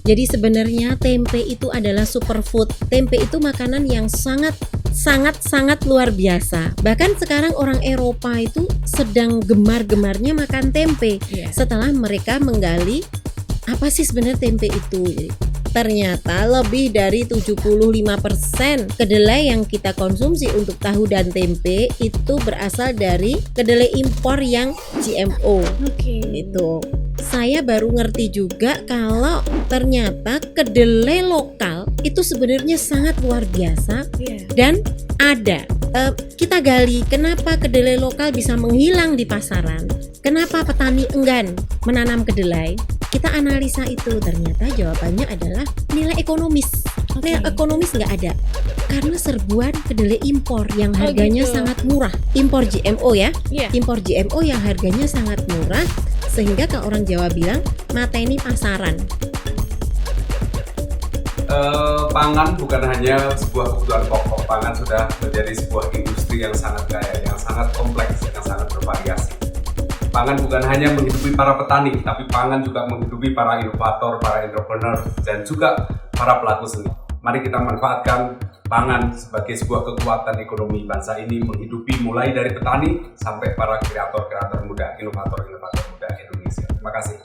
Jadi sebenarnya tempe itu adalah superfood. Tempe itu makanan yang sangat luar biasa. Bahkan sekarang orang Eropa itu sedang gemar-gemarnya makan tempe. Setelah mereka menggali apa sih sebenarnya tempe itu. Jadi, ternyata lebih dari 75% kedelai yang kita konsumsi untuk tahu dan tempe itu berasal dari kedelai impor yang GMO. Itu. Saya baru ngerti juga kalau ternyata kedelai lokal itu sebenarnya sangat luar biasa dan ada. Kita gali kenapa kedelai lokal bisa menghilang di pasaran. Kenapa petani enggan menanam kedelai? Kita analisa itu, ternyata jawabannya adalah nilai ekonomis. Nilai ekonomis nggak ada karena serbuan kedelai impor yang harganya sangat murah. Impor GMO ya, impor GMO yang harganya sangat murah sehingga kalau orang Jawa bilang mateni pasaran. Pangan bukan hanya sebuah kebutuhan pokok, pangan sudah menjadi sebuah industri yang sangat kaya, yang sangat kompleks, yang sangat bervariasi. Pangan bukan hanya menghidupi para petani, tapi pangan juga menghidupi para inovator, para entrepreneur, dan juga para pelaku seni. Mari kita manfaatkan pangan sebagai sebuah kekuatan ekonomi bangsa ini, menghidupi mulai dari petani sampai para kreator-kreator muda, inovator-inovator muda Indonesia. Terima kasih.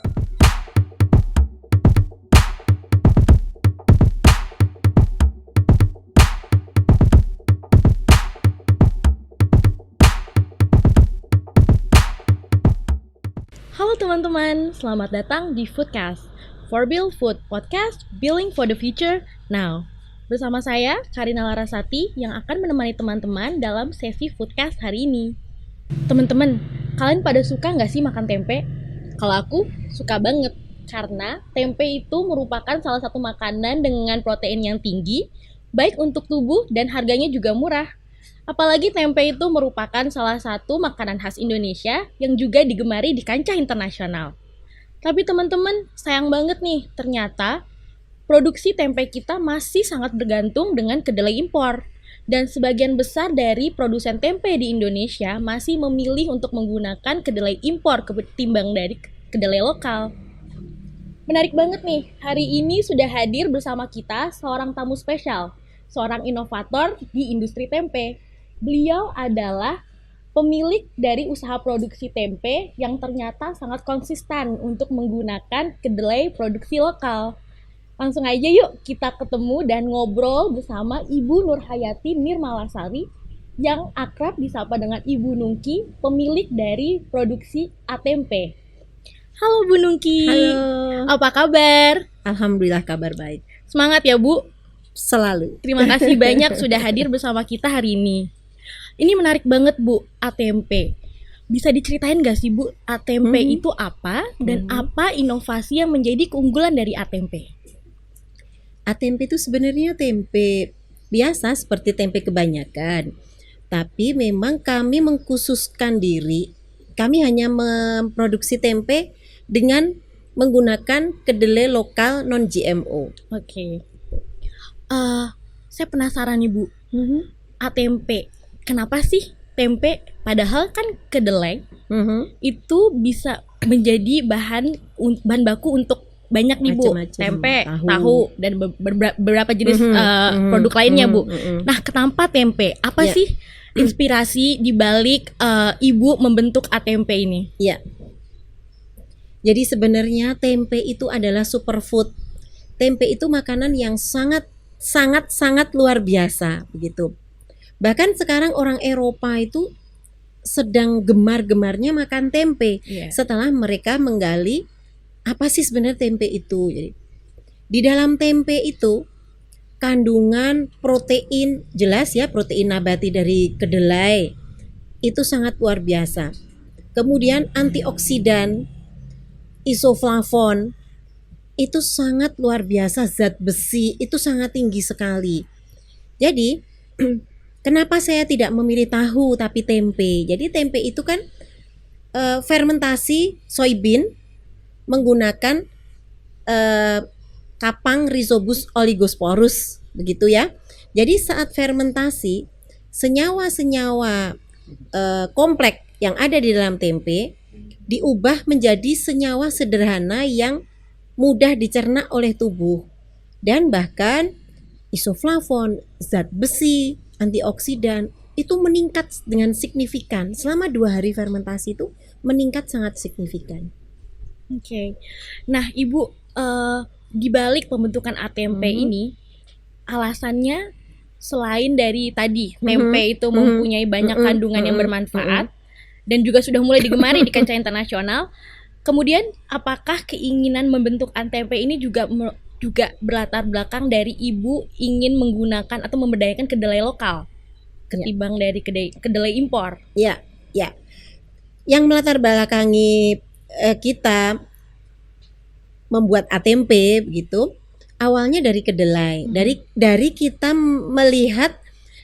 Halo teman-teman, selamat datang di Foodcast, For Build Food Podcast, Building for the Future Now. Bersama saya, Karina Larasati, yang akan menemani teman-teman dalam sesi Foodcast hari ini. Teman-teman, kalian pada suka nggak sih makan tempe? Kalau aku, suka banget. Karena tempe itu merupakan salah satu makanan dengan protein yang tinggi, baik untuk tubuh dan harganya juga murah. Apalagi tempe itu merupakan salah satu makanan khas Indonesia yang juga digemari di kancah internasional. Tapi teman-teman, sayang banget nih, ternyata produksi tempe kita masih sangat bergantung dengan kedelai impor. Dan sebagian besar dari produsen tempe di Indonesia masih memilih untuk menggunakan kedelai impor ketimbang dari kedelai lokal. Menarik banget nih, hari ini sudah hadir bersama kita seorang tamu spesial, seorang inovator di industri tempe. Beliau adalah pemilik dari usaha produksi tempe yang ternyata sangat konsisten untuk menggunakan kedelai produksi lokal. Langsung aja yuk kita ketemu dan ngobrol bersama Ibu Nurhayati Nirmalasari yang akrab disapa dengan Ibu Nungki, pemilik dari produksi Atempe. Halo Bu Nungki. Halo. Apa kabar? Alhamdulillah kabar baik. Semangat ya Bu. Selalu. Terima kasih banyak sudah hadir bersama kita hari ini. Ini menarik banget Bu, Atempe. Bisa diceritain gak sih Bu, Atempe itu apa dan apa inovasi yang menjadi keunggulan dari Atempe? Atempe itu sebenarnya tempe biasa seperti tempe kebanyakan. Tapi memang kami mengkhususkan diri, kami hanya memproduksi tempe dengan menggunakan kedelai lokal non-GMO. Oke. Saya penasaran nih Bu, Atempe. Kenapa sih tempe, padahal kan kedelai itu bisa menjadi bahan baku untuk banyak nih Bu, tempe, tahu dan beberapa jenis produk lainnya Bu. Nah, kenapa tempe? Apa sih inspirasi dibalik Ibu membentuk Atempe ini? Iya. Jadi sebenarnya tempe itu adalah superfood. Tempe itu makanan yang sangat luar biasa begitu. Bahkan sekarang orang Eropa itu sedang gemar-gemarnya makan tempe. Setelah mereka menggali apa sih sebenarnya tempe itu. Jadi di dalam tempe itu kandungan protein, jelas ya, protein nabati dari kedelai itu sangat luar biasa. Kemudian antioksidan, isoflavon itu sangat luar biasa, zat besi itu sangat tinggi sekali. Jadi kenapa saya tidak memilih tahu tapi tempe? Jadi tempe itu kan fermentasi soybean menggunakan kapang Rhizobus oligosporus, begitu ya. Jadi saat fermentasi senyawa-senyawa kompleks yang ada di dalam tempe diubah menjadi senyawa sederhana yang mudah dicerna oleh tubuh. Dan bahkan isoflavon, zat besi, antioksidan itu meningkat dengan signifikan. Selama 2 hari fermentasi itu meningkat sangat signifikan. Oke. Nah, Ibu, di balik pembentukan ATMP ini, alasannya selain dari tadi tempe itu mempunyai banyak kandungan yang bermanfaat dan juga sudah mulai digemari di kancah internasional, kemudian apakah keinginan membentuk ATMP ini juga berlatar belakang dari Ibu ingin menggunakan atau memberdayakan kedelai lokal ketimbang dari kedelai impor? Ya. Yang melatar belakangi kita membuat ATMP begitu, awalnya dari kedelai. Dari kita melihat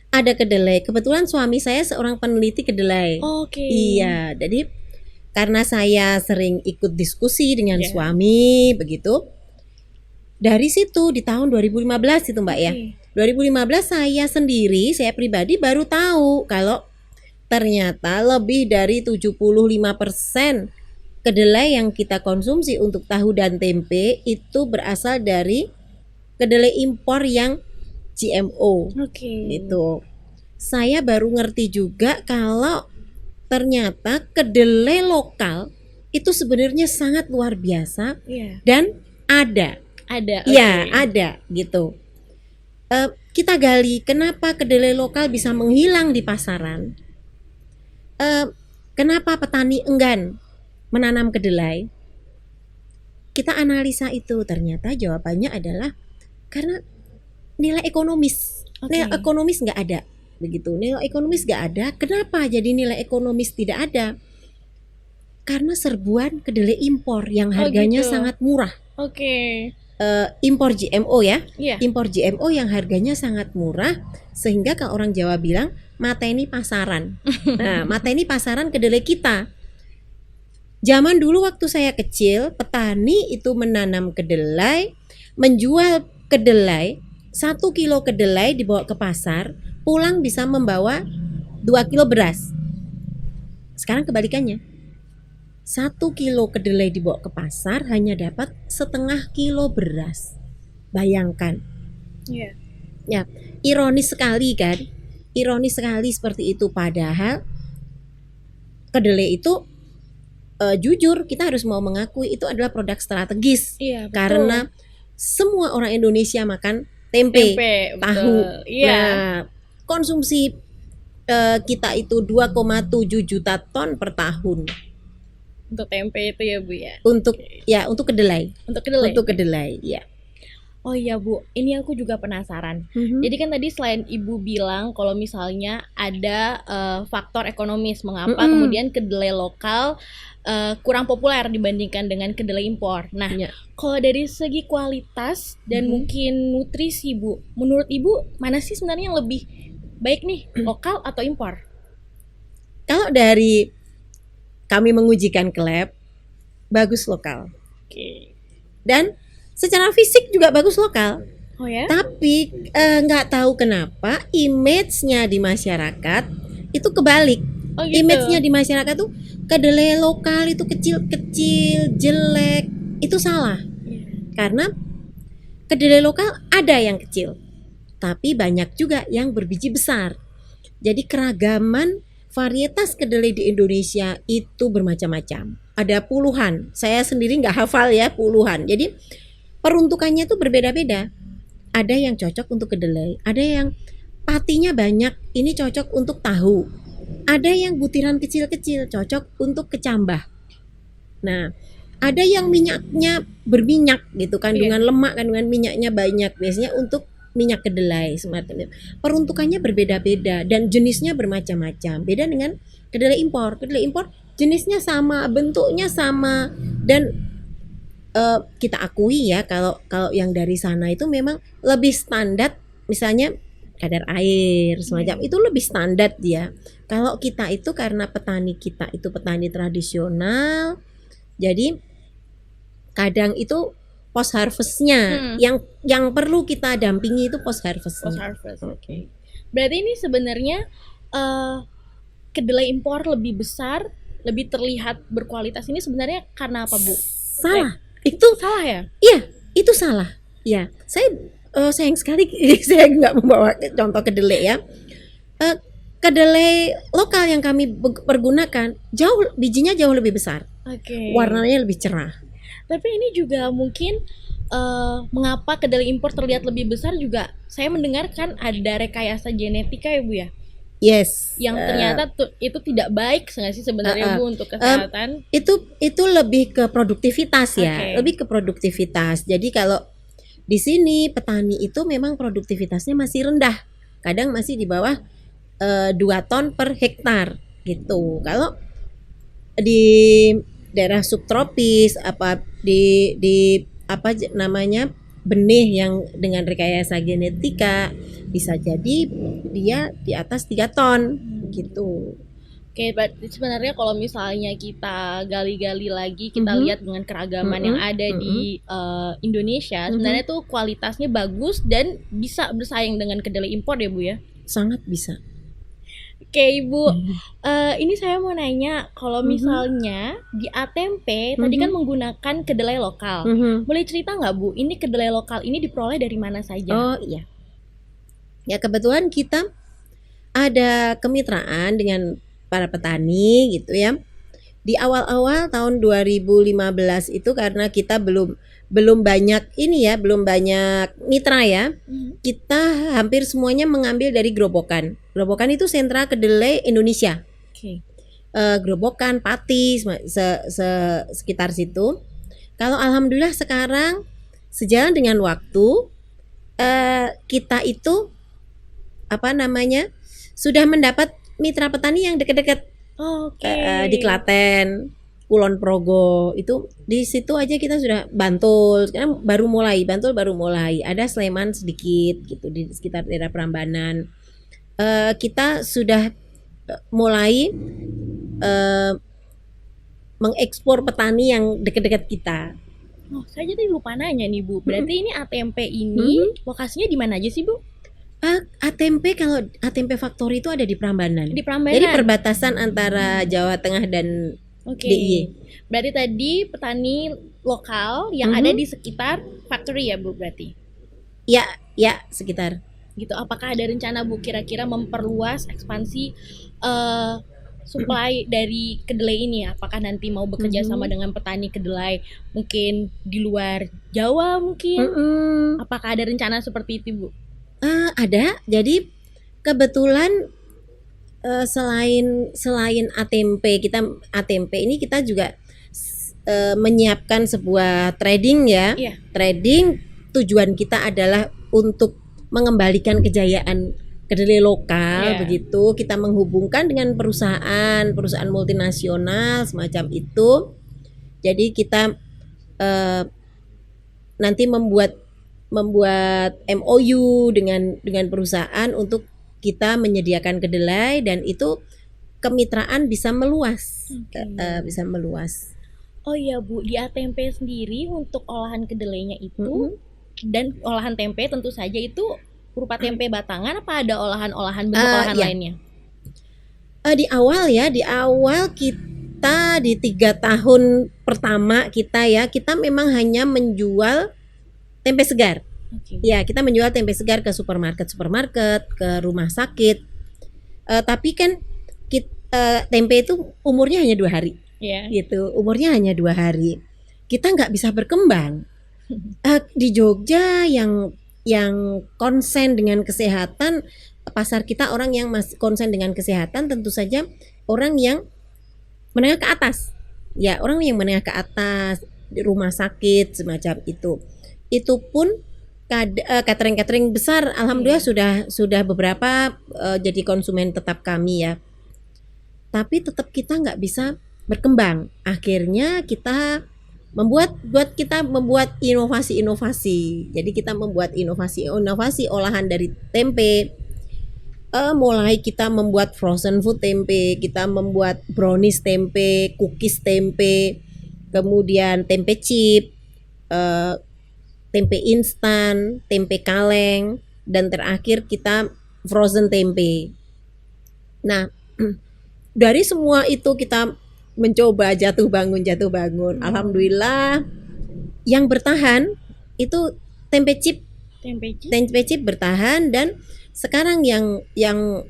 ada kedelai. Kebetulan suami saya seorang peneliti kedelai. Oke. Iya, jadi karena saya sering ikut diskusi dengan suami begitu. Dari situ di tahun 2015 itu Mbak ya. 2015 saya pribadi baru tahu kalau ternyata lebih dari 75% kedelai yang kita konsumsi untuk tahu dan tempe itu berasal dari kedelai impor yang GMO. Gitu. Saya baru ngerti juga kalau ternyata kedelai lokal itu sebenarnya sangat luar biasa dan ada. Ya, ada gitu. Kita gali kenapa kedelai lokal bisa menghilang di pasaran. Kenapa petani enggan menanam kedelai? Kita analisa itu, ternyata jawabannya adalah karena nilai ekonomis. Nilai ekonomis nggak ada, begitu. Nilai ekonomis nggak ada. Kenapa jadi nilai ekonomis tidak ada? Karena serbuan kedelai impor yang harganya sangat murah. Impor GMO ya. Impor GMO yang harganya sangat murah, sehingga kalau orang Jawa bilang mateni pasaran. Nah, mateni pasaran kedelai kita. Zaman dulu waktu saya kecil, petani itu menanam kedelai, menjual kedelai, 1 kilo kedelai dibawa ke pasar, pulang bisa membawa 2 kilo beras. Sekarang kebalikannya. 1 kilo kedelai dibawa ke pasar hanya dapat 0,5 kilo beras. Bayangkan. Ya, ironis sekali kan? Ironis sekali seperti itu, padahal kedelai itu jujur kita harus mau mengakui itu adalah produk strategis. Karena semua orang Indonesia makan tempe tahu. Nah, konsumsi kita itu 2,7 juta ton per tahun. Untuk tempe itu ya Bu ya? Untuk kedelai. Untuk kedelai, ya. Oh iya Bu, ini aku juga penasaran. Jadi kan tadi selain Ibu bilang kalau misalnya ada faktor ekonomis mengapa kemudian kedelai lokal kurang populer dibandingkan dengan kedelai impor. Nah, kalau dari segi kualitas dan mungkin nutrisi Bu, menurut Ibu mana sih sebenarnya yang lebih baik nih, lokal atau impor? Kalau dari kami mengujikan ke lab, bagus lokal. Dan secara fisik juga bagus lokal. Oh ya? Tapi nggak tahu kenapa image-nya di masyarakat itu kebalik. Image-nya di masyarakat tuh kedelai lokal itu kecil-kecil, jelek. Itu salah. Karena kedelai lokal ada yang kecil, tapi banyak juga yang berbiji besar. Jadi keragaman varietas kedelai di Indonesia itu bermacam-macam. Ada puluhan. Saya sendiri nggak hafal ya, puluhan. Jadi peruntukannya tuh berbeda-beda. Ada yang cocok untuk kedelai, ada yang patinya banyak, ini cocok untuk tahu. Ada yang butiran kecil-kecil, cocok untuk kecambah. Nah, ada yang minyaknya berminyak gitu, kandungan lemak, kandungan minyaknya banyak, biasanya untuk minyak kedelai semacam itu. Peruntukannya berbeda-beda dan jenisnya bermacam-macam. Beda dengan kedelai impor. Kedelai impor jenisnya sama, bentuknya sama, dan kita akui ya kalau yang dari sana itu memang lebih standar, misalnya kadar air semacam itu lebih standar dia. Kalau kita itu karena petani kita itu petani tradisional, jadi kadang itu post harvestnya yang perlu kita dampingi itu post harvest. Berarti ini sebenarnya kedelai impor lebih besar, lebih terlihat berkualitas ini sebenarnya karena apa Bu? Salah. Itu Salah ya? iya, itu salah. Ya, saya sayang sekali saya nggak membawa contoh kedelai ya. Eh, Kedelai lokal yang kami pergunakan bijinya jauh lebih besar, Oke. warnanya lebih cerah. Tapi ini juga mungkin mengapa kedelai impor terlihat lebih besar juga saya mendengarkan ada rekayasa genetika ya Bu ya, Yes, yang ternyata itu tidak baik nggak sih sebenarnya Bu untuk kesehatan? itu lebih ke produktivitas ya, Oke. lebih ke produktivitas. Jadi kalau di sini petani itu memang produktivitasnya masih rendah, kadang masih di bawah 2 ton per hektar gitu. Kalau di daerah subtropis di apa namanya benih yang dengan rekayasa genetika bisa jadi dia di atas 3 ton gitu. Oke, berarti sebenarnya kalau misalnya kita gali-gali lagi, kita lihat dengan keragaman yang ada di Indonesia, sebenarnya tuh kualitasnya bagus dan bisa bersaing dengan kedelai impor ya Bu ya? Sangat bisa. Oke Ibu, ini saya mau nanya, kalau misalnya di Atempe tadi kan menggunakan kedelai lokal, boleh cerita nggak Bu, ini kedelai lokal ini diperoleh dari mana saja? Oh iya. Ya kebetulan kita ada kemitraan dengan para petani gitu ya. Di awal-awal tahun 2015 itu karena kita belum banyak ini ya, belum banyak mitra ya. Kita hampir semuanya mengambil dari Grobogan. Grobogan itu sentra kedelai Indonesia. Oke. Grobogan, Pati, sekitar situ. Kalau alhamdulillah sekarang sejalan dengan waktu kita itu apa namanya sudah mendapat mitra petani yang dekat-dekat Oke. di Klaten, Kulon Progo itu di situ aja kita sudah Bantul. Sekarang Bantul baru mulai. Ada Sleman sedikit gitu di sekitar daerah Prambanan. Kita sudah mulai mengekspor petani yang dekat-dekat kita. Oh, saya jadi lupa nanya nih Bu. Berarti ini Atempe ini lokasinya di mana aja sih Bu? Atempe kalau Atempe Factory itu ada di Prambanan. Di Prambanan. Jadi perbatasan antara Jawa Tengah dan Oke. DIY. Berarti tadi petani lokal yang ada di sekitar factory ya Bu berarti? Ya sekitar. Gitu. Apakah ada rencana Bu kira-kira memperluas ekspansi supply dari kedelai ini? Apakah nanti mau bekerja sama dengan petani kedelai mungkin di luar Jawa mungkin? Apakah ada rencana seperti itu Bu? Ada. Jadi kebetulan selain Atempe ini kita juga menyiapkan sebuah trading ya. Iya. Trading tujuan kita adalah untuk mengembalikan kejayaan kedelai lokal begitu. Kita menghubungkan dengan perusahaan multinasional semacam itu. Jadi kita nanti membuat MOU dengan perusahaan untuk kita menyediakan kedelai dan itu kemitraan bisa meluas. Bisa meluas. Oh iya Bu, di Atempe sendiri untuk olahan kedelainya itu dan olahan tempe tentu saja itu berupa tempe batangan apa ada olahan-olahan bentuk olahan lainnya? Di awal kita di 3 tahun pertama kita memang hanya menjual tempe segar. Ya, kita menjual tempe segar ke supermarket, ke rumah sakit. Tapi kan tempe itu umurnya hanya 2 hari. Gitu, umurnya hanya 2 hari. Kita nggak bisa berkembang. Di Jogja yang konsen dengan kesehatan, pasar kita orang yang masih konsen dengan kesehatan tentu saja orang yang menengah ke atas. Ya, orang yang menengah ke atas, di rumah sakit semacam itu. Itu pun catering besar alhamdulillah sudah beberapa jadi konsumen tetap kami ya. Tapi tetap kita nggak bisa berkembang. Akhirnya kita membuat inovasi. Jadi kita membuat inovasi olahan dari tempe. Mulai kita membuat frozen food tempe, kita membuat brownies tempe, cookies tempe, kemudian tempe chip, tempe instan, tempe kaleng, dan terakhir kita frozen tempe. Nah, dari semua itu kita mencoba jatuh bangun. Alhamdulillah yang bertahan itu tempe chip. Tempe chip. Tempe chip bertahan, dan sekarang yang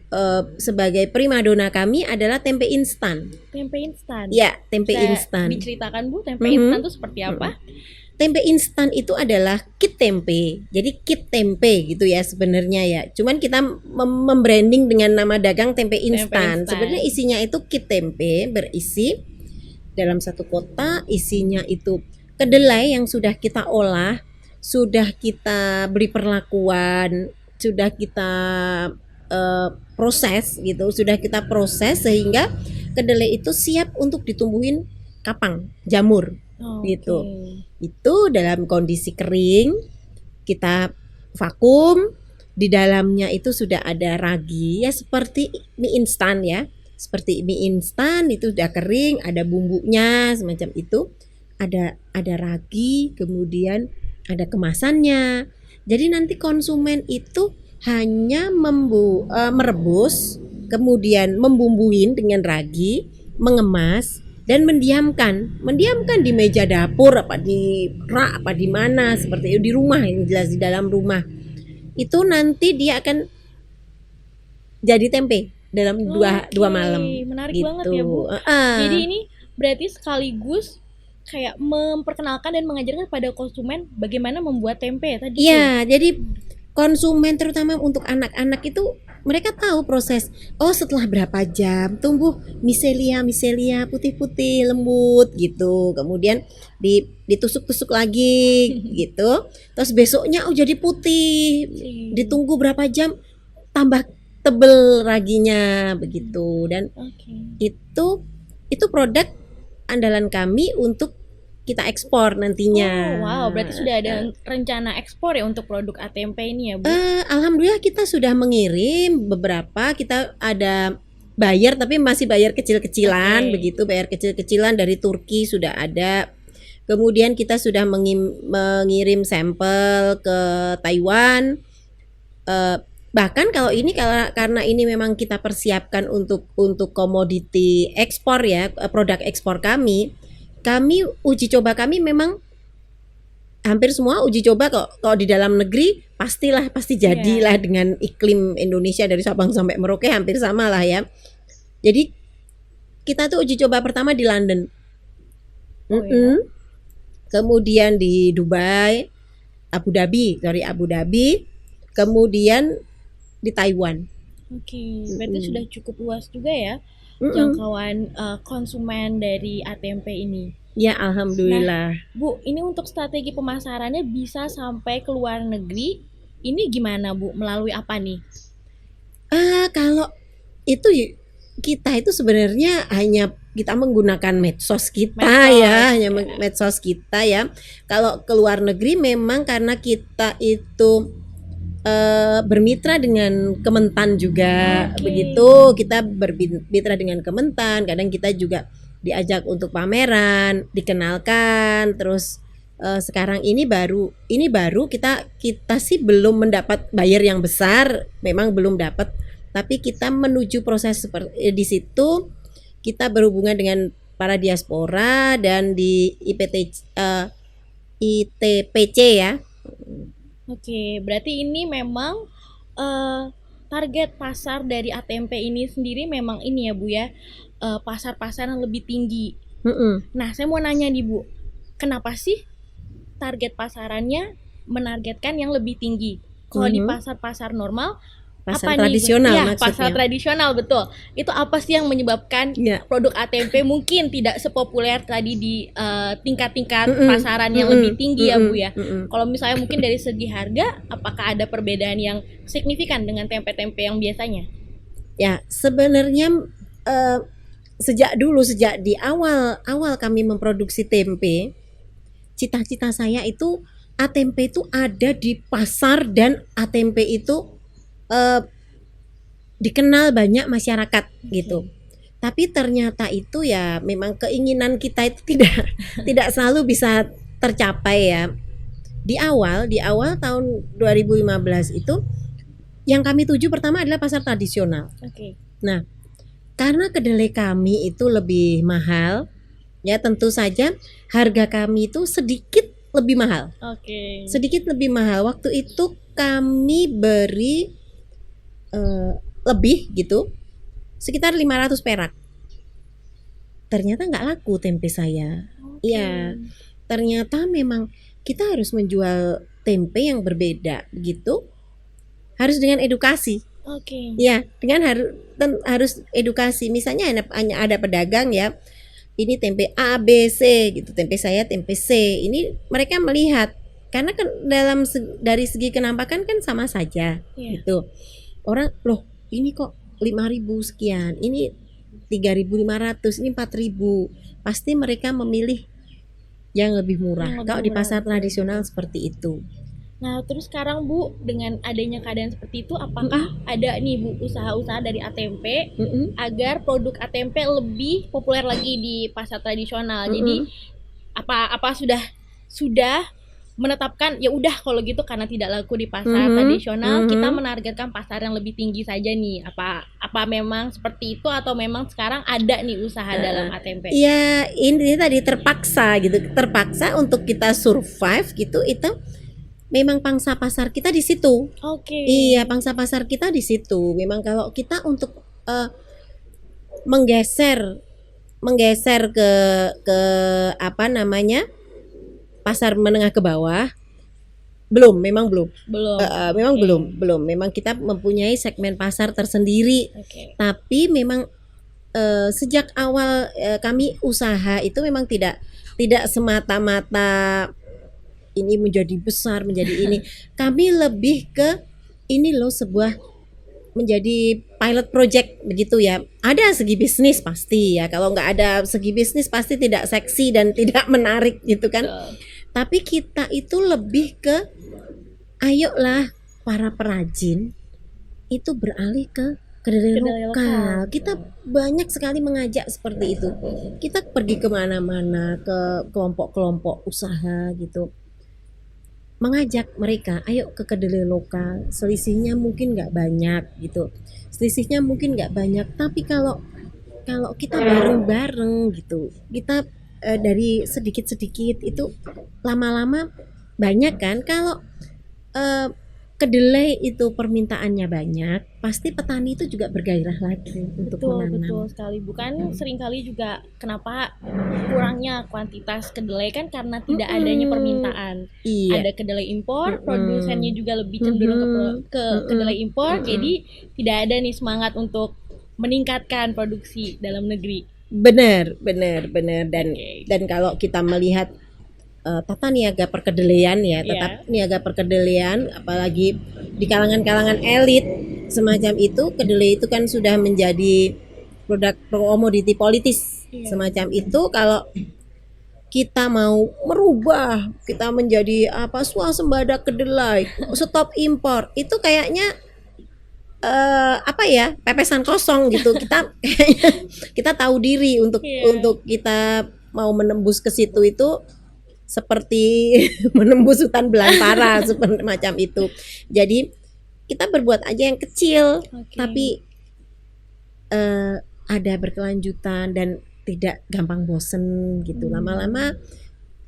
sebagai primadona kami adalah tempe instan. Tempe instan. Ya, tempe Bisa instan. diceritakan Bu, tempe Mhm. instan itu seperti apa? Tempe instan itu adalah kit tempe. Jadi kit tempe gitu ya sebenarnya ya. Cuman kita membranding dengan nama dagang tempe instan. instan. Sebenarnya isinya itu kit tempe, berisi dalam satu kotak, isinya itu kedelai yang sudah kita olah, sudah kita beri perlakuan, sudah kita proses gitu, sudah kita proses sehingga kedelai itu siap untuk ditumbuhin kapang, jamur. Gitu. Itu dalam kondisi kering, kita vakum, di dalamnya itu sudah ada ragi ya seperti mie instan ya. Seperti mie instan itu sudah kering, ada bumbunya semacam itu. Ada ragi, kemudian ada kemasannya. Jadi nanti konsumen itu hanya merebus, kemudian membumbuin dengan ragi, mengemas dan mendiamkan di meja dapur, apa di rak, apa di mana, seperti itu, di rumah, yang jelas di dalam rumah. Itu nanti dia akan jadi tempe dalam dua malam. Menarik gitu. banget ya Bu. Jadi ini berarti sekaligus kayak memperkenalkan dan mengajarkan pada konsumen bagaimana membuat tempe tadi. Iya, jadi konsumen terutama untuk anak-anak itu mereka tahu proses. Oh, setelah berapa jam tumbuh miselia putih-putih lembut gitu. Kemudian ditusuk-tusuk lagi gitu. Terus besoknya jadi putih. Ditunggu berapa jam tambah tebel raginya begitu. Dan itu produk andalan kami untuk kita ekspor nantinya. Wow, berarti sudah ada rencana ekspor ya untuk produk ATMP ini ya Bu? Alhamdulillah kita sudah mengirim beberapa, kita ada bayar tapi masih bayar kecil-kecilan begitu, bayar kecil-kecilan dari Turki sudah ada. Kemudian kita sudah mengirim sampel ke Taiwan. Bahkan kalau ini karena ini memang kita persiapkan untuk komoditi ekspor ya, produk ekspor kami uji coba kami memang hampir semua uji coba kalau di dalam negeri pasti jadilah dengan iklim Indonesia dari Sabang sampai Merauke hampir sama lah ya. Jadi kita tuh uji coba pertama di London, kemudian di Dubai, Abu Dhabi, kemudian di Taiwan. Berarti sudah cukup luas juga ya jangkauan konsumen dari ATMP ini. Ya, alhamdulillah. Nah, Bu, ini untuk strategi pemasarannya bisa sampai ke luar negeri. Ini gimana Bu? Melalui apa nih? Kalau itu kita itu sebenarnya hanya kita menggunakan medsos kita ya. Kalau ke luar negeri memang karena kita itu bermitra dengan Kementan juga begitu, kita bermitra dengan Kementan, kadang kita juga diajak untuk pameran, dikenalkan, terus sekarang ini baru kita sih belum mendapat buyer yang besar, memang belum dapat, tapi kita menuju proses seperti di situ kita berhubungan dengan para diaspora dan di ITPC ya. Berarti ini memang target pasar dari ATMP ini sendiri memang ini ya Bu ya, pasar-pasar yang lebih tinggi. Nah, saya mau nanya nih Bu, kenapa sih target pasarannya menargetkan yang lebih tinggi? Kalau di pasar-pasar normal, pasar apa tradisional nih? Ya, maksudnya. pasar tradisional, betul. Itu apa sih yang menyebabkan produk ATMP mungkin tidak sepopuler tadi di tingkat-tingkat pasaran yang lebih tinggi ya Bu ya? Kalau misalnya mungkin dari segi harga, apakah ada perbedaan yang signifikan dengan tempe-tempe yang biasanya? Ya, sebenarnya sejak di awal kami memproduksi tempe, cita-cita saya itu ATMP itu ada di pasar dan ATMP itu dikenal banyak masyarakat gitu. Tapi ternyata itu ya memang keinginan kita itu tidak selalu bisa tercapai ya. Di awal tahun 2015 itu yang kami tuju pertama adalah pasar tradisional. Nah, karena kedelai kami itu lebih mahal, ya tentu saja harga kami itu sedikit lebih mahal. Oke. Sedikit lebih mahal. Waktu itu kami beri lebih gitu, sekitar 500 perak. Ternyata nggak laku tempe saya. Oke. Iya, ternyata memang kita harus menjual tempe yang berbeda gitu. Harus dengan edukasi. Oke. Ya, dengan harus edukasi. Misalnya ada pedagang ya, ini tempe A, B, C gitu. Tempe saya tempe C. Ini mereka melihat karena kan dari segi kenampakan kan sama saja Iya. gitu. Orang loh, ini kok 5.000 sekian, ini 3.500, ini 4.000. Pasti mereka memilih yang lebih murah. Yang lebih Kalau di murah, pasar betul. tradisional seperti itu. Nah, terus sekarang Bu, dengan adanya keadaan seperti itu, apakah ada nih Bu usaha-usaha dari Atempe Mm-mm. agar produk Atempe lebih populer lagi di pasar tradisional? Jadi apa sudah menetapkan ya udah kalau gitu karena tidak laku di pasar tradisional, kita menargetkan pasar yang lebih tinggi saja nih. Apa memang seperti itu atau memang sekarang ada nih usaha dalam Atempe? Ya ini tadi terpaksa gitu, terpaksa untuk kita survive gitu. Itu memang pangsa pasar kita di situ. Oke. Iya, pangsa pasar kita di situ. Memang kalau kita untuk menggeser ke apa namanya, pasar menengah ke bawah, memang belum. Belum. Memang Oke. belum. Memang kita mempunyai segmen pasar tersendiri. Oke. Tapi memang sejak awal kami usaha itu memang tidak semata-mata ini menjadi besar, menjadi ini. Kami lebih ke ini loh, sebuah menjadi pilot project begitu ya. Ada segi bisnis pasti ya. Kalau nggak ada segi bisnis pasti tidak seksi dan tidak menarik gitu kan. Betul. Tapi kita itu lebih ke ayolah para perajin itu beralih ke kedelai Kedelai lokal. lokal. Kita banyak sekali mengajak seperti itu. Kita pergi kemana-mana ke kelompok-kelompok usaha gitu, mengajak mereka, ayo ke kedelai lokal. Selisihnya mungkin nggak banyak gitu, tapi kalau kita bareng-bareng gitu, kita dari sedikit-sedikit itu lama-lama banyak kan. Kalau kedelai itu permintaannya banyak, pasti petani itu juga bergairah lagi untuk Betul menanam. sekali. Bukan seringkali juga kenapa kurangnya kuantitas kedelai kan karena tidak adanya permintaan. Iya. Ada kedelai impor, produsennya juga lebih cenderung ke kedelai impor, jadi tidak ada nih semangat untuk meningkatkan produksi dalam negeri. Benar dan Oke. dan kalau kita melihat tata niaga perkedelaian ya, Iya. niaga perkedelaian apalagi di kalangan elit semacam itu, kedelai itu kan sudah menjadi produk komoditi politis. Iya. Semacam itu. Kalau kita mau merubah, kita menjadi swasembada kedelai, stop impor, itu kayaknya pepesan kosong gitu. Kita tahu diri untuk Iya. kita mau menembus ke situ itu seperti menembus hutan belantara seperti macam itu. Jadi kita berbuat aja yang kecil, Oke. tapi ada berkelanjutan dan tidak gampang bosen gitu. Lama-lama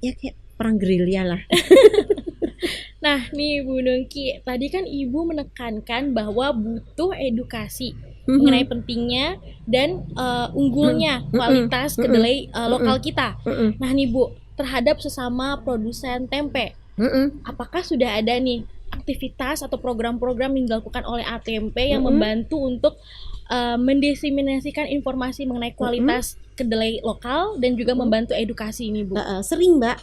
ya kayak perang gerilya lah. Nah, nih Bu Nungki, tadi kan Ibu menekankan bahwa butuh edukasi mengenai pentingnya dan unggulnya kualitas kedelai lokal kita. Nah nih Bu, terhadap sesama produsen tempe, apakah sudah ada nih aktivitas atau program-program yang dilakukan oleh Atempe yang membantu untuk mendiseminasikan informasi mengenai kualitas kedelai lokal dan juga membantu edukasi ini Bu? Sering Mbak,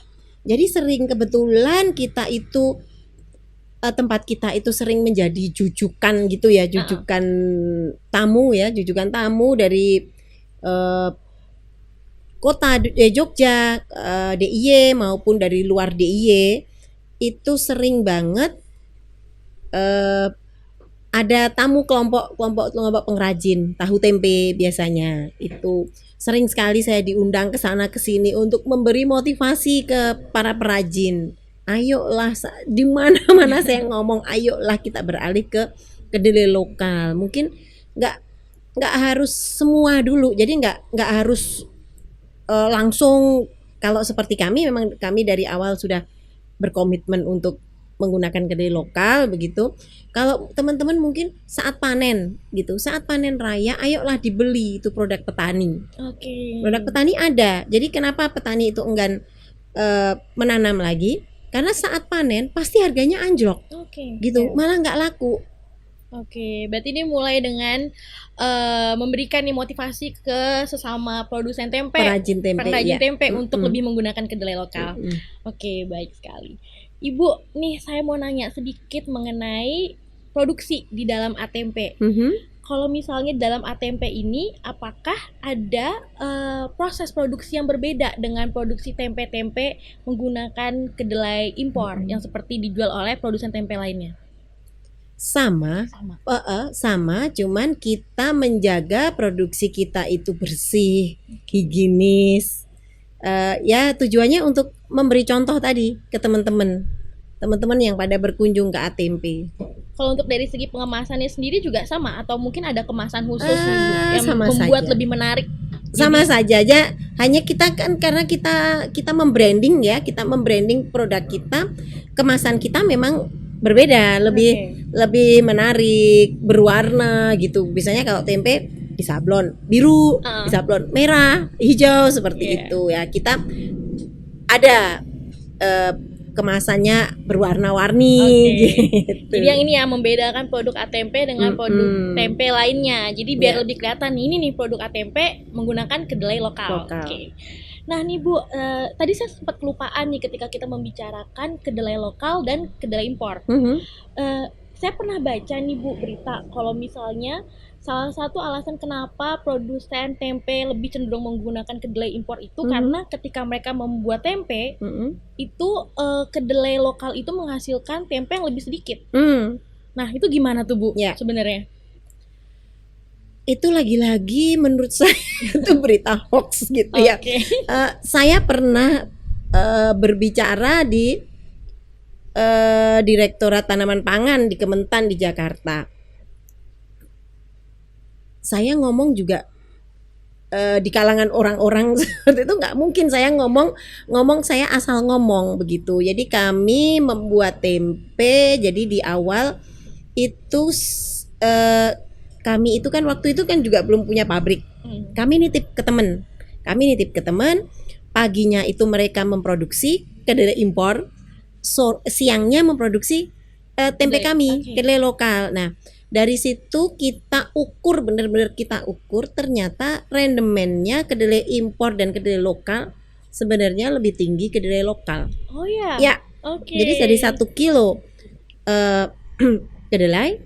jadi sering, kebetulan kita itu tempat kita itu sering menjadi jujukan gitu ya, jujukan tamu dari kota Jogja, DIY maupun dari luar DIY. Itu sering banget ada tamu kelompok pengrajin tahu tempe. Biasanya itu sering sekali saya diundang ke sana ke sini untuk memberi motivasi ke para perajin. Ayolah, di mana-mana saya ngomong ayolah kita beralih ke kedelai lokal. Mungkin nggak harus semua dulu, jadi nggak harus langsung. Kalau seperti kami, memang kami dari awal sudah berkomitmen untuk menggunakan kedelai lokal begitu. Kalau teman-teman mungkin saat panen gitu, saat panen raya, ayolah dibeli itu produk petani. Oke. Produk petani ada. Jadi kenapa petani itu enggan menanam lagi? Karena saat panen pasti harganya anjlok Oke. gitu, Ya. malah nggak laku. Oke, berarti ini mulai dengan memberikan nih motivasi ke sesama produsen tempe, Perajin tempe, pengrajin ya. tempe untuk Mm-mm. lebih menggunakan kedelai lokal. Mm-mm. Oke, baik sekali. Ibu, nih saya mau nanya sedikit mengenai produksi di dalam atempe. Mhm. Kalau misalnya dalam atempe ini, apakah ada proses produksi yang berbeda dengan produksi tempe-tempe menggunakan kedelai impor yang seperti dijual oleh produsen tempe lainnya? Sama, Sama. sama, cuman kita menjaga produksi kita itu bersih, higienis. Ya tujuannya untuk memberi contoh tadi ke teman-teman yang pada berkunjung ke atempe. Kalau untuk dari segi pengemasannya sendiri juga sama atau mungkin ada kemasan khusus nih, Bu, yang Sama membuat saja. lebih menarik? Sama saja aja, hanya kita kan karena kita membranding ya, kita membranding produk kita, kemasan kita memang berbeda, lebih menarik, berwarna gitu. Biasanya kalau tempe di sablon biru, di sablon merah, hijau seperti Iya. itu ya. Kita ada kemasannya berwarna-warni gitu. Jadi yang ini ya membedakan produk atempe dengan produk tempe lainnya. Jadi biar Ya. lebih kelihatan ini nih produk atempe menggunakan kedelai lokal. Lokal. Oke. Nah nih Bu, tadi saya sempat kelupaan nih ketika kita membicarakan kedelai lokal dan kedelai impor. Mhm. Saya pernah baca nih Bu berita kalau misalnya salah satu alasan kenapa produsen tempe lebih cenderung menggunakan kedelai impor itu karena ketika mereka membuat tempe Mhm. itu kedelai lokal itu menghasilkan tempe yang lebih sedikit. Hmm. Nah itu gimana tuh Bu Ya. sebenarnya? Itu lagi-lagi menurut saya itu berita hoax gitu ya. Oke. Saya pernah berbicara di Direktorat Tanaman Pangan di Kementan di Jakarta. Saya ngomong juga di kalangan orang-orang seperti itu nggak mungkin saya ngomong saya asal ngomong begitu. Jadi kami membuat tempe. Jadi di awal itu kami itu kan waktu itu kan juga belum punya pabrik. Kami nitip ke teman. Paginya itu mereka memproduksi kedelai impor. Siangnya memproduksi tempe kami, kedelai lokal. Nah, dari situ kita ukur, benar-benar kita ukur, ternyata rendemennya kedelai impor dan kedelai lokal sebenarnya lebih tinggi kedelai lokal. Oh ya. Ya. Oke. Jadi dari 1 kilo kedelai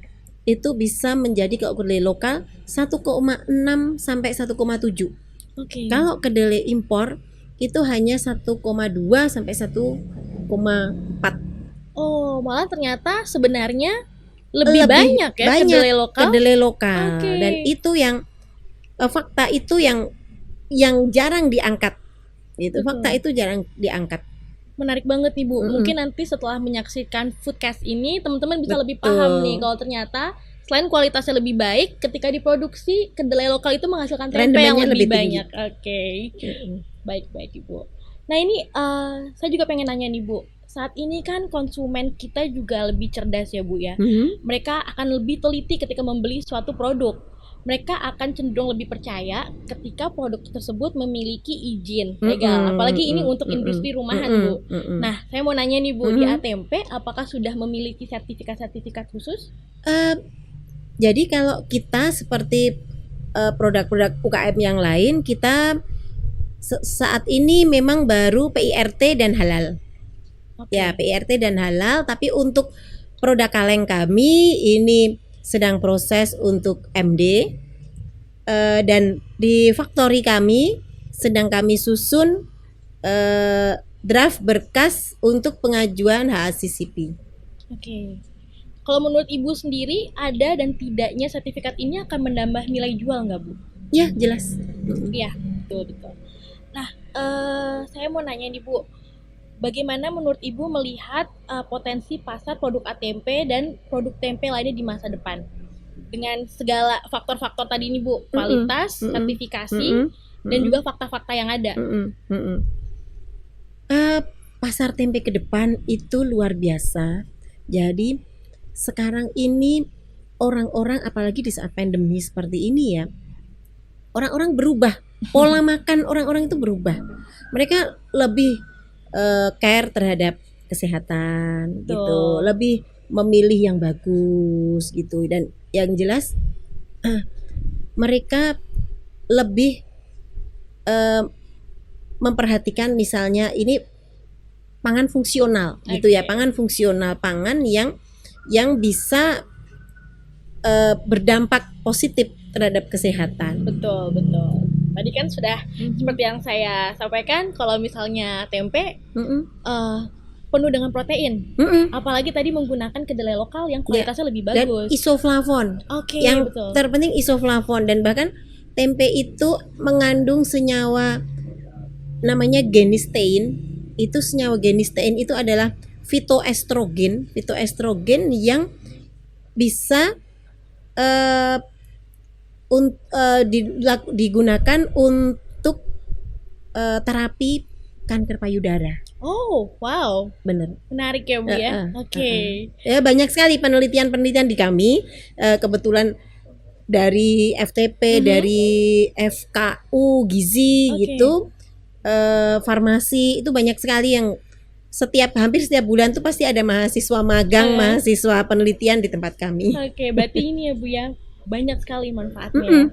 itu bisa menjadi kalau kedelai lokal 1,6 sampai 1,7. Oke. Kalau kedelai impor itu hanya 1,2 sampai 1,4. Oh, malah ternyata sebenarnya lebih banyak ya kedelai lokal. Kedelai lokal. Oke. Dan itu yang fakta itu yang jarang diangkat. Gitu. Fakta itu jarang diangkat. Menarik banget nih Bu. Mungkin nanti setelah menyaksikan Foodcast ini teman-teman bisa lebih paham nih kalau ternyata selain kualitasnya lebih baik, ketika diproduksi kedelai lokal itu menghasilkan tempe yang lebih banyak. Oke. Baik Ibu. Nah ini saya juga pengen nanya nih Bu. Saat ini kan konsumen kita juga lebih cerdas ya Bu ya. Mereka akan lebih teliti ketika membeli suatu produk. Mereka akan cenderung lebih percaya ketika produk tersebut memiliki izin legal. Apalagi ini untuk industri rumahan Bu. Nah saya mau nanya nih Bu, di atempe apakah sudah memiliki sertifikat khusus? Jadi kalau kita seperti produk-produk UKM yang lain, kita saat ini memang baru PIRT dan halal. Ya, PIRT dan halal, tapi untuk produk kaleng kami ini sedang proses untuk MD, dan di factory kami sedang kami susun draft berkas untuk pengajuan HACCP. Oke. Kalau menurut Ibu sendiri, ada dan tidaknya sertifikat ini akan menambah nilai jual nggak Bu? Ya, jelas. Iya, betul. Nah, saya mau nanya nih Bu, bagaimana menurut Ibu melihat potensi pasar produk atempe dan produk tempe lainnya di masa depan? Dengan segala faktor-faktor tadi nih Bu, kualitas, sertifikasi, dan juga fakta-fakta yang ada. pasar tempe ke depan itu luar biasa. Jadi sekarang ini orang-orang, apalagi di saat pandemi seperti ini ya, orang-orang berubah, pola makan orang-orang itu berubah. Mereka lebih care terhadap kesehatan Betul. gitu, lebih memilih yang bagus gitu, dan yang jelas mereka lebih memperhatikan misalnya ini pangan fungsional gitu ya, Oke. pangan fungsional, pangan yang bisa berdampak positif terhadap kesehatan. Betul, betul. Tadi kan sudah seperti yang saya sampaikan, kalau misalnya tempe Mm-mm. penuh dengan protein. Mm-mm. Apalagi tadi menggunakan kedelai lokal yang kualitasnya lebih Dan bagus. isoflavon. Oke, Yang betul. terpenting isoflavon, dan bahkan tempe itu mengandung senyawa namanya genistein. Itu senyawa genistein itu adalah fitoestrogen yang bisa digunakan untuk terapi kanker payudara. Oh, wow. Bener. Menarik ya, Bu ya. Oke. Ya, banyak sekali penelitian di kami, kebetulan dari FTP, dari FKU Gizi Oke. gitu, farmasi, itu banyak sekali yang hampir setiap bulan tuh pasti ada mahasiswa magang, mahasiswa penelitian di tempat kami. Oke, berarti ini ya Bu ya, banyak sekali manfaatnya. Mm-mm.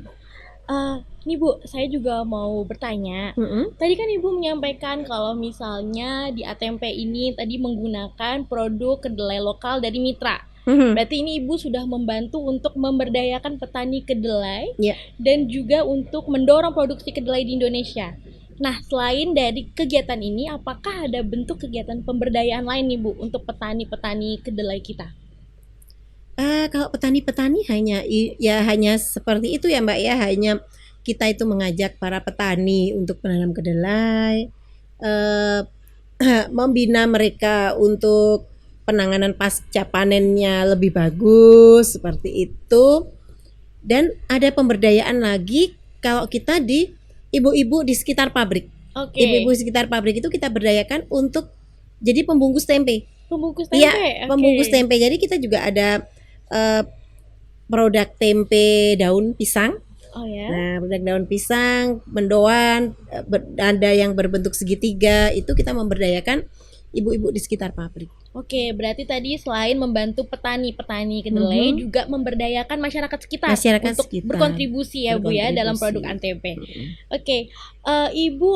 Nih Bu, saya juga mau bertanya. Tadi kan Ibu menyampaikan kalau misalnya di Atempe ini tadi menggunakan produk kedelai lokal dari mitra. Berarti ini Ibu sudah membantu untuk memberdayakan petani kedelai, Ya. dan juga untuk mendorong produksi kedelai di Indonesia. Nah, selain dari kegiatan ini, apakah ada bentuk kegiatan pemberdayaan lain nih Bu untuk petani-petani kedelai kita? Kalau petani-petani hanya seperti itu ya Mbak ya, hanya kita itu mengajak para petani untuk menanam kedelai, membina mereka untuk penanganan pasca panennya lebih bagus seperti itu. Dan ada pemberdayaan lagi kalau kita di ibu-ibu di sekitar pabrik. Oke. Ibu-ibu di sekitar pabrik itu kita berdayakan untuk jadi pembungkus tempe. Pembungkus tempe. Iya, Oke. pembungkus tempe. Jadi kita juga ada produk tempe daun pisang. Oh ya. Nah, produk daun pisang, mendoan, ada yang berbentuk segitiga, itu kita memberdayakan ibu-ibu di sekitar pabrik. Oke, berarti tadi selain membantu petani-petani kedelai, juga memberdayakan masyarakat sekitar untuk berkontribusi ya Bu ya dalam produk Atempe. Oke, Ibu,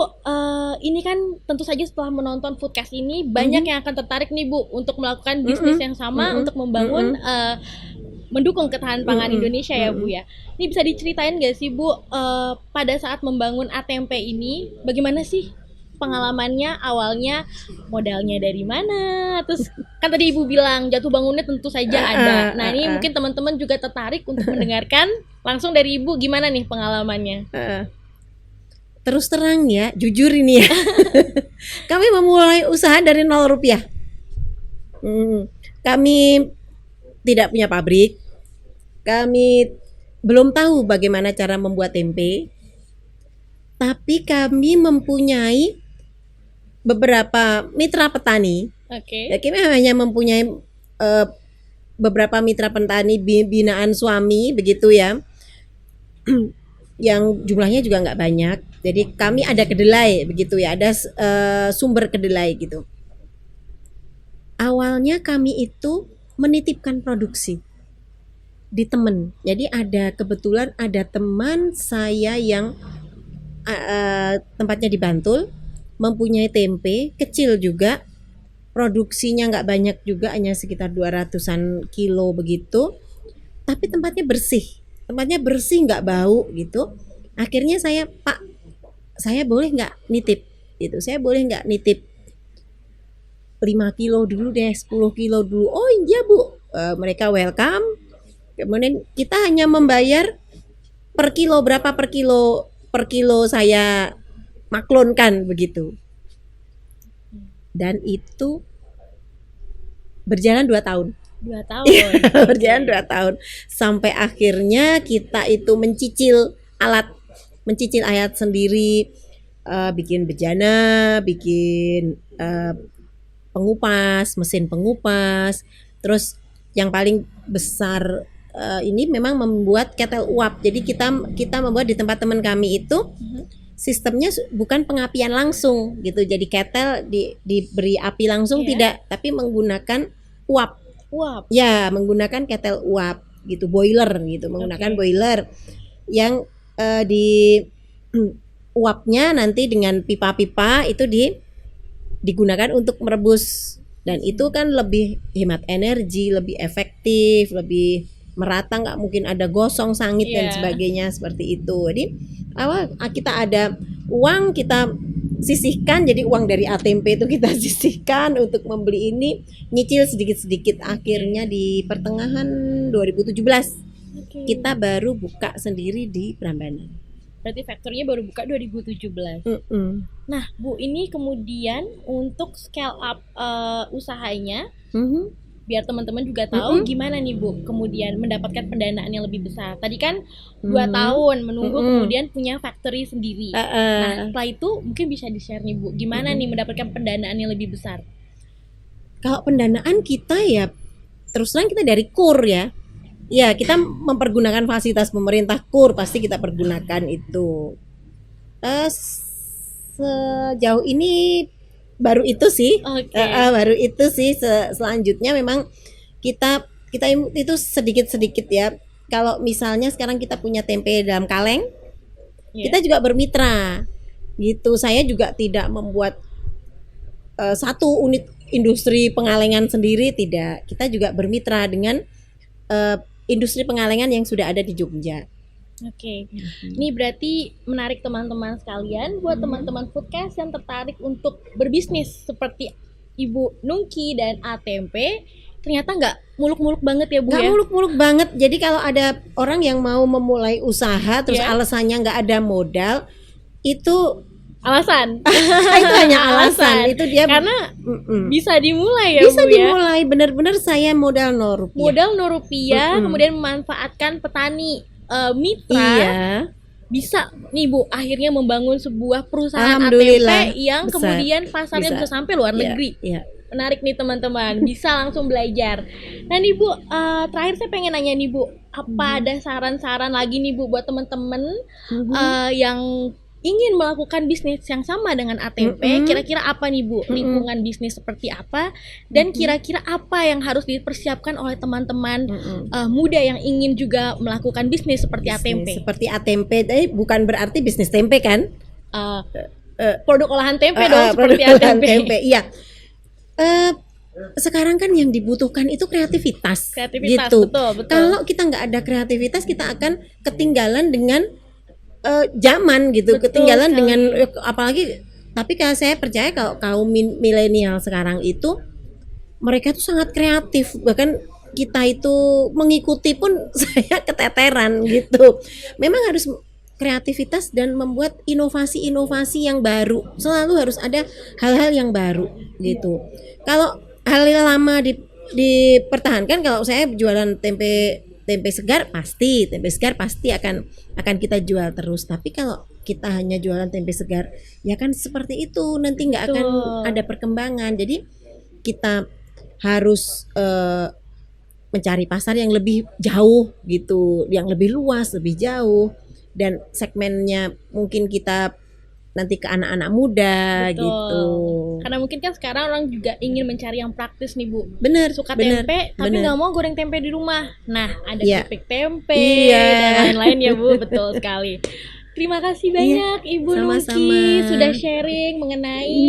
ini kan tentu saja setelah menonton Foodcast ini banyak yang akan tertarik nih Bu untuk melakukan bisnis yang sama untuk membangun mendukung ketahanan pangan Indonesia ya Bu ya. Ini bisa diceritain nggak sih Bu, pada saat membangun Atempe ini bagaimana sih pengalamannya, awalnya modalnya dari mana? Terus kan tadi Ibu bilang jatuh bangunnya tentu saja ada. Nah, ini mungkin teman-teman juga tertarik untuk mendengarkan langsung dari Ibu gimana nih pengalamannya. Terus terang ya, jujur ini ya. Kami memulai usaha dari 0 rupiah. Kami tidak punya pabrik. Kami belum tahu bagaimana cara membuat tempe. Tapi kami mempunyai beberapa mitra petani. Oke. Ya, kami hanya mempunyai beberapa mitra petani binaan suami begitu ya. Yang jumlahnya juga nggak banyak. Jadi kami ada kedelai begitu ya, ada sumber kedelai gitu. Awalnya kami itu menitipkan produksi di teman. Jadi kebetulan ada teman saya yang tempatnya di Bantul, mempunyai tempe kecil juga, produksinya nggak banyak juga, hanya sekitar 200-an kilo begitu, tapi tempatnya bersih nggak bau gitu. Akhirnya Pak, saya boleh nggak nitip gitu, saya boleh nggak nitip 5 kilo dulu deh, 10 kilo dulu. Oh iya Bu, mereka welcome. Kemudian kita hanya membayar per kilo, berapa per kilo saya maklonkan begitu. Dan itu berjalan 2 tahun. 2 tahun. Berjalan 2 tahun. Sampai akhirnya kita itu mencicil alat sendiri, bikin bejana, bikin pengupas, mesin pengupas, terus yang paling besar ini memang membuat ketel uap. Jadi kita membuat di tempat teman kami itu sistemnya bukan pengapian langsung gitu. Jadi ketel diberi api langsung tidak, tapi menggunakan uap. Uap. Ya, menggunakan ketel uap gitu, boiler gitu, menggunakan boiler yang di uapnya nanti dengan pipa-pipa itu digunakan untuk merebus, dan itu kan lebih hemat energi, lebih efektif, lebih merata, nggak mungkin ada gosong, sangit dan sebagainya seperti itu. Jadi awal kita ada uang, kita sisihkan, jadi uang dari ATMP itu kita sisihkan untuk membeli ini, nyicil sedikit-sedikit. Akhirnya di pertengahan 2017 kita baru buka sendiri di Prambanan. Berarti factory-nya baru buka 2017. Nah, Bu, ini kemudian untuk scale up usahanya, biar teman-teman juga tahu gimana nih Bu kemudian mendapatkan pendanaan yang lebih besar. Tadi kan 2 tahun menunggu kemudian punya factory sendiri. Nah, setelah itu mungkin bisa di-share nih Bu, gimana nih mendapatkan pendanaan yang lebih besar? Kalau pendanaan kita ya terus terang kita dari KUR ya. Ya, kita mempergunakan fasilitas pemerintah KUR, pasti kita pergunakan itu. Sejauh ini baru itu sih. Baru itu sih. Selanjutnya memang kita itu sedikit-sedikit ya. Kalau misalnya sekarang kita punya tempe dalam kaleng, kita juga bermitra gitu. Saya juga tidak membuat satu unit industri pengalengan sendiri, tidak. Kita juga bermitra dengan industri pengalengan yang sudah ada di Jogja. Ini berarti menarik teman-teman sekalian, buat teman-teman Foodcast yang tertarik untuk berbisnis seperti Ibu Nungki dan ATMP, ternyata nggak muluk-muluk banget ya Bu. Nggak muluk-muluk banget. Jadi kalau ada orang yang mau memulai usaha terus alasannya nggak ada modal, itu alasan. Itu hanya alasan. Itu dia karena bisa dimulai ya bisa Bu, dimulai. Benar-benar saya modal 0 rupiah. Modal 0 rupiah, kemudian memanfaatkan petani mitra. Bisa nih Bu akhirnya membangun sebuah perusahaan ATMP yang besar. Kemudian pasarnya bisa sampai luar negeri. Menarik nih teman-teman, bisa langsung belajar. Nah nih Bu, terakhir saya pengen nanya nih Bu, apa ada saran-saran lagi nih Bu buat teman-teman yang ingin melakukan bisnis yang sama dengan ATMP, kira-kira apa nih Bu, lingkungan bisnis seperti apa, dan kira-kira apa yang harus dipersiapkan oleh teman-teman muda yang ingin juga melakukan bisnis seperti ATMP? Seperti ATMP, bukan berarti bisnis tempe kan? Produk olahan tempe dong, seperti ATMP. Iya. Sekarang kan yang dibutuhkan itu kreativitas gitu. Betul. Kalau kita nggak ada kreativitas, kita akan ketinggalan dengan zaman gitu, ketinggalan sekali. Dengan apalagi, tapi kalau saya percaya kalau kaum milenial sekarang itu mereka tuh sangat kreatif, bahkan kita itu mengikuti pun saya keteteran gitu. Memang harus kreativitas dan membuat inovasi-inovasi yang baru, selalu harus ada hal-hal yang baru gitu. Kalau hal lama dipertahankan, kalau saya jualan tempe segar pasti akan kita jual terus. Tapi kalau kita hanya jualan tempe segar, ya kan seperti itu, nanti nggak akan ada perkembangan. Jadi kita harus mencari pasar yang lebih jauh gitu, yang lebih luas, lebih jauh, dan segmennya mungkin kita nanti ke anak-anak muda. Betul. Gitu. Karena mungkin kan sekarang orang juga ingin mencari yang praktis nih Bu. Bener. Suka tempe tapi nggak mau goreng tempe di rumah. Nah, ada keripik tempe dan lain-lain ya Bu. Betul sekali. Terima kasih banyak Ibu Nungki sudah sharing mengenai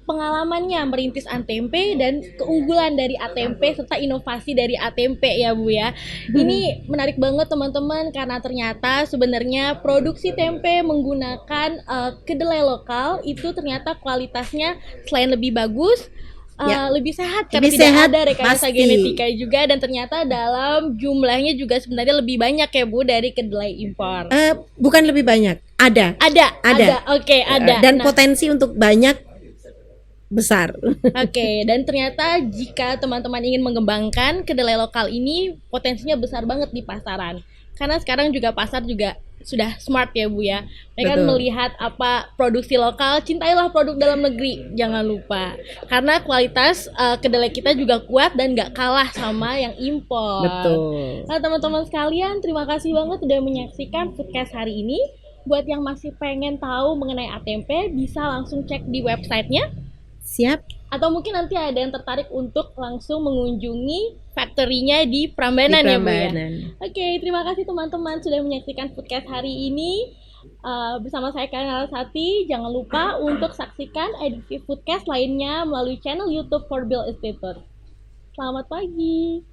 pengalamannya merintis ATMP dan keunggulan dari ATMP serta inovasi dari ATMP ya Bu ya. Ini menarik banget teman-teman, karena ternyata sebenarnya produksi tempe menggunakan kedelai lokal itu ternyata kualitasnya selain lebih bagus, lebih sehat karena tidak ada rekayasa genetika juga, dan ternyata dalam jumlahnya juga sebenarnya lebih banyak ya Bu dari kedelai impor. Bukan lebih banyak, ada. Oke, ada. Dan potensi untuk banyak besar. Oke, dan ternyata jika teman-teman ingin mengembangkan kedelai lokal ini, potensinya besar banget di pasaran. Karena sekarang juga pasar juga sudah smart ya Bu ya. Mereka Betul. melihat apa produksi lokal, cintailah produk dalam negeri, jangan lupa. Karena kualitas kedelai kita juga kuat dan nggak kalah sama yang impor. Betul. Nah teman-teman sekalian, terima kasih banget udah menyaksikan Foodcast hari ini. Buat yang masih pengen tahu mengenai ATMP, bisa langsung cek di websitenya. Siap. Atau mungkin nanti ada yang tertarik untuk langsung mengunjungi factory-nya di Prambanan Di ya Bu ya. Prambanan. Oke, terima kasih teman-teman sudah menyaksikan Foodcast hari ini. Bersama saya Karin Alasati. Jangan lupa untuk saksikan edisi Foodcast lainnya melalui channel YouTube For Bill Institute. Selamat pagi.